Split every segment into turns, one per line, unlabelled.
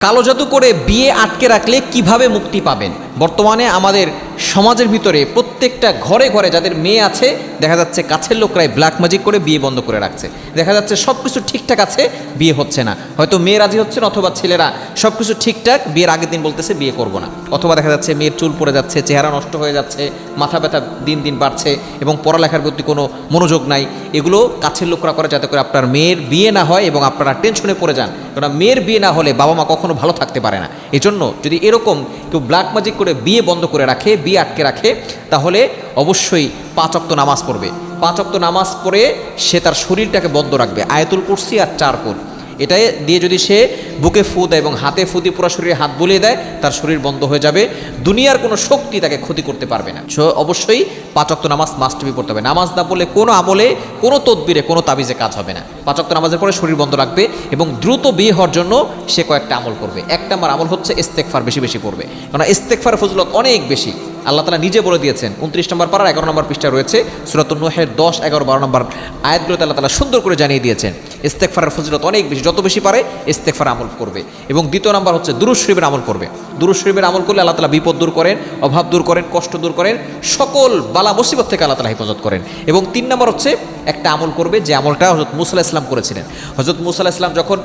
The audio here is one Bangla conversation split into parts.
কালো জাদু করে বিয়ে আটকে রাখলে কিভাবে মুক্তি পাবেন? বর্তমানে আমাদের সমাজের ভিতরে প্রত্যেকটা ঘরে ঘরে যাদের মেয়ে আছে দেখা যাচ্ছে কাছের লোকরাই ব্ল্যাক ম্যাজিক করে বিয়ে বন্ধ করে রাখছে। দেখা যাচ্ছে সব কিছু ঠিকঠাক আছে, বিয়ে হচ্ছে না। হয়তো মেয়ে রাজি হচ্ছে না, অথবা ছেলেরা সব কিছু ঠিকঠাক, বিয়ের আগের দিন বলতেছে বিয়ে করব না। অথবা দেখা যাচ্ছে মেয়ের চুল পড়ে যাচ্ছে, চেহারা নষ্ট হয়ে যাচ্ছে, মাথা ব্যথা দিন দিন বাড়ছে এবং পড়ালেখার প্রতি কোনো মনোযোগ নাই। এগুলো কাছের লোকরা করে যাতে করে আপনার মেয়ের বিয়ে না হয় এবং আপনারা টেনশনে পড়ে যান। কারণ মেয়ের বিয়ে না হলে বাবা মা কখনো ভালো থাকতে পারে না। এজন্য যদি এরকম কেউ ব্ল্যাক ম্যাজিক করে বিয়ে বন্ধ করে রাখে, বিয়ে আটকে রাখে, তাহলে অবশ্যই 5 ওয়াক্ত নামাজ পড়বে। 5 ওয়াক্ত নামাজ পড়ে সে তার শরীরটাকে বন্ধ রাখবে। আয়াতুল কুরসি আর 4 কোণ এটা দিয়ে যদি সে বুকে ফু দেয় এবং হাতে ফু দিয়ে পুরো শরীরে হাত বুলিয়ে দেয়, তার শরীর বন্ধ হয়ে যাবে। দুনিয়ার কোনো শক্তি তাকে ক্ষতি করতে পারবে না। সো অবশ্যই 5 ওয়াক্ত নামাজ মাস্ট বি পড়তে হবে। নামাজ না পড়লে কোনো আমলে, কোনো তদবিরে, কোনো তাবিজে কাজ হবে না। 5 ওয়াক্ত নামাজের পরে শরীর বন্ধ রাখবে এবং দ্রুত বিয়ে হওয়ার জন্য সে কয়েকটা আমল করবে। 1 নম্বর আমল হচ্ছে ইস্তেগফার বেশি বেশি পড়বে, কারণ ইস্তেগফার ফজিলত অনেক বেশি। আল্লাহ তাআলা নিজে বলে দিয়েছেন, 29 নম্বর পারার 11 নম্বর পৃষ্ঠা রয়েছে সূরাতুন নূহের 10, 11, 12 নম্বর আয়াতগুলোতে আল্লাহ তাআলা সুন্দর করে জানিয়ে দিয়েছেন ইস্তেগফারের ফজিলত অনেক বেশি। যত বেশি পারে ইস্তেগফার আমল করবে। এবং দ্বিতীয় নম্বর হচ্ছে দুরূদ শরীফের আমল করবে। দুরূদ শরীফের আমল করলে আল্লাহ তাআলা বিপদ দূর করেন, অভাব দূর করেন, কষ্ট দূর করেন, সকল বালা মুসিবত থেকে আল্লাহ তাআলা হেফাজত করেন। এবং 3 নম্বর হচ্ছে একটা আমল করবে, যে আমলটা হযরত মূসা আলাইহিস সালাম করেছিলেন। হযরত মূসা আলাইহিস সালাম যখন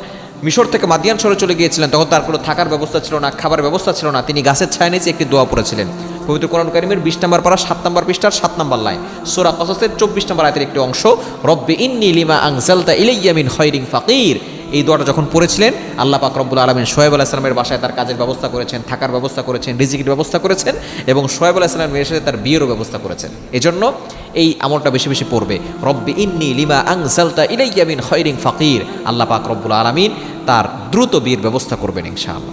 মিশর থেকে মাদিয়ান শহরে চলে গিয়েছিলেন, তখন তার কোনো থাকার ব্যবস্থা ছিল না, খাবারের ব্যবস্থা ছিল না। তিনি গাছের ছায়া নিচে একটি দোয়া পড়েছিলেন। পবিত্র কোরআন কারীমের 20 নম্বর পারা 7 নম্বর পৃষ্ঠার 7 নম্বর লাইন, সূরা কসসের 24 নম্বর আয়াতের একটি অংশ, রব্বি ইন্নী লিমা আনজালতা ইলাইয়া মিন খায়রিন ফাকির। এই দোয়াটা যখন পড়েছিলেন, আল্লাহ পাক রব্বুল আলামিন শোয়েব আলাইহিস সালামের বাসায় তার কাজের ব্যবস্থা করেছেন, থাকার ব্যবস্থা করেছেন, রিজিকের ব্যবস্থা করেছেন এবং শোয়েব আলাইহিস সালামের মেয়ের সাথে তার বিয়েরও ব্যবস্থা করেছেন। এজন্য এই আমলটা বেশি বেশি পড়বে। রব্বি ইন্নী লিমা আনজালতা ইলাইয়া মিন খায়রিন ফাকির। আল্লাহ পাক রব্বুল আলামিন তার দ্রুত বিয়ের ব্যবস্থা করবেন ইনশাআল্লাহ।